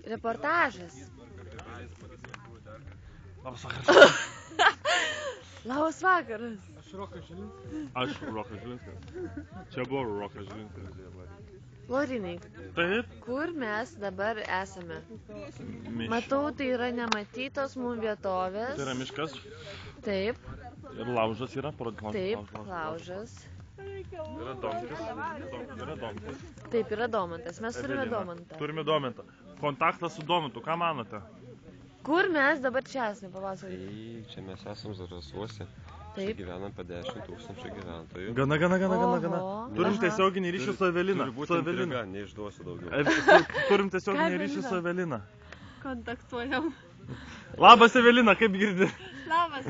Reportažas. Labas vakaras. Labas vakaras. Aš Rokas Žilinskas. Čia buvo Rokas Žilinskas. Laurinai, Taip. kur mes dabar esame? Matau, tai yra nematytos mums vietovės. Tai yra miškas. Taip. Ir laužas yra. Taip, laužas. Yra Domtis. Taip, yra Domantas. Mes turime Domantą. Turime Domantą. Kontaktas su Domantu. Ką manote? Kur mes dabar čia esame, papasakokite? Tai čia mes esam Zarasuose. Čia Taip. gyvenam apie 10 000 gyventojų. Gana. Oho. Turim tiesioginį ryšį su Evelina. Turi būti intriga, neišduosiu daugiau. Turim tiesioginį ryšį su Evelina. Kontaktuojam. Labas Evelina, kaip girdi? Labas.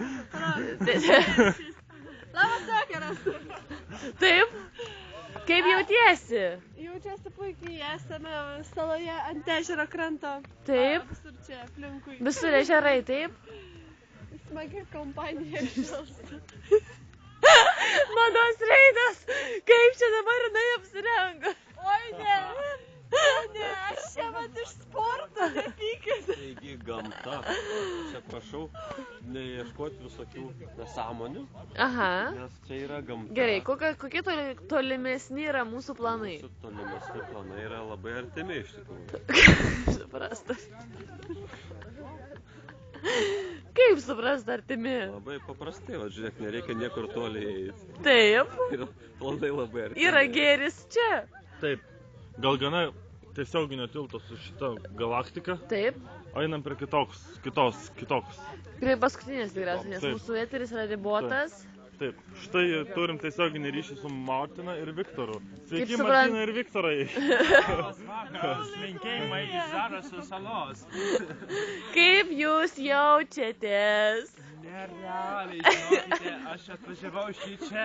Labas vakaras. Taip. Kaip jautiesi? Jaučiuosi puikiai, esame saloje ant ežero kranto. Taip. Visur čia aplinkui. Visur ežerai, taip? Smagi kompanija šilsta. Mados reidas. Kaip čia dabar jinai apsirengo? Oi ne. Ne, aš čia vat iš sporto nepykit. Taigi gamta. Čia prašau neieškoti visokių nesąmonių, Aha. nes čia yra gamta. Gerai, kokie tolimesni yra mūsų planai? Mūsų tolimesni planai yra labai artimi iš tikrųjų. Suprasta. Kaip suprasta artimi? Labai paprastai, va žiūrėk, nereikia niekur toli eiti. Taip. Yra planai labai artimi. Yra gėris čia. Taip. Gal gana tiesioginio tilto su šita galaktika. Taip. Einam prie kitoks. Prie paskutinės tikriausiai, nes Taip. mūsų eteris yra ribotas. Taip. Štai turim tiesioginį ryšį su Martina ir Viktoru. Sveiki, Kaip supran- Martina ir Viktorai. Linkėjimai iš Zarasų salos. Kaip jūs jaučiatės? Nerealiai, žinokite, aš atvažiavau šį čia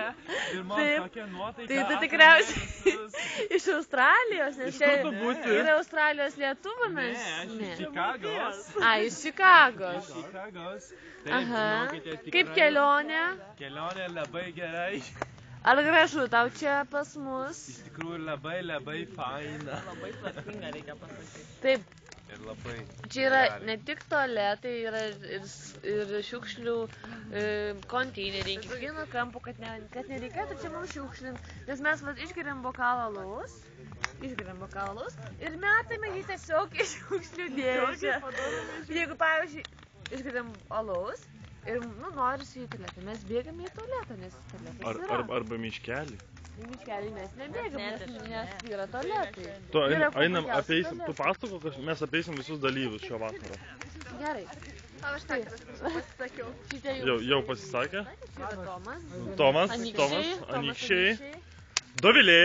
ir man Taip. tokia nuotaika. Tai tu apėmė tikriausiai visus. iš Australijos, nes Iš čia kur tu būsi? yra Australijos lietuvų, Ne, mes... aš iš Čikagos. A, iš Čikagos. Čikagos. Taip, Aha. žinokite, tikrai. Kaip kelionė? Kelionė labai gerai. Ar gražu tau čia pas mus? Iš tikrųjų labai faina. Taip, Ir labai. čia yra ne tik tualetai, yra ir šiukšlių konteineriai, kiekvieno kampo, kad nereikėtų čia mums šiukšlinti, nes mes išgeriam bokalą alaus ir metame jį tiesiog į šiukšlių dėžę. Jeigu, pavyzdžiui, išgeriam alaus ir, norisi į tualetą, mes bėgame į tualetą, nes tualetas yra. Arba miškelį. Į miškelį mes nebėgam, nes yra tualetai. Tu Yra einam, puikiausias apeisim, tu tualetas. pasakok, mes apeisim visus dalyvius šio vakaro. Gerai. Labas vakaras, pasisakiau. Šitie Jau pasisakė? Čia yra Tomas. Tomas, Anykščiai, Dovilė,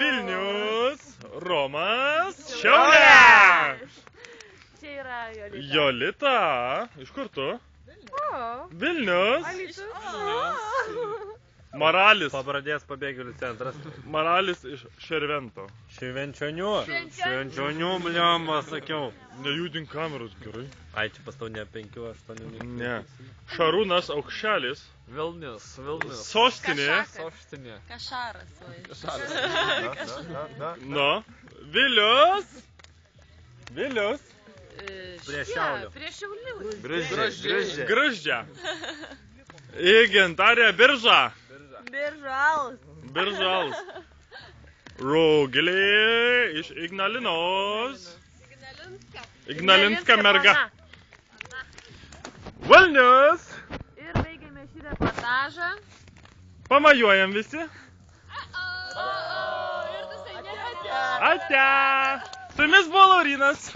Vilnius, Romas, Šiaulė. Čia yra Jolita. Jolita, iš kur tu? Vilnius, Maralis. Pabradės pabėgėlių centras. Maralis iš Šervento. Švenčionių, bliamba, sakiau. Nejudink kameros, gerai. Ai, čia pastau ne 5-8 minučių. Ne. Šarūnas Aukšelis. Vilnius. Sostinė. Kašaras. Nu. Vilius. Prie Šiaulio. Prie Šiaulių. Graždžia. Gintarė Birža. Biržaus. Rūgilė iš Ignalinos. Ignalinska merga. Vilnius. Ir baigėme šį reportažą. Pamajuojam visi. Ate. Su jumis buvo Laurinas.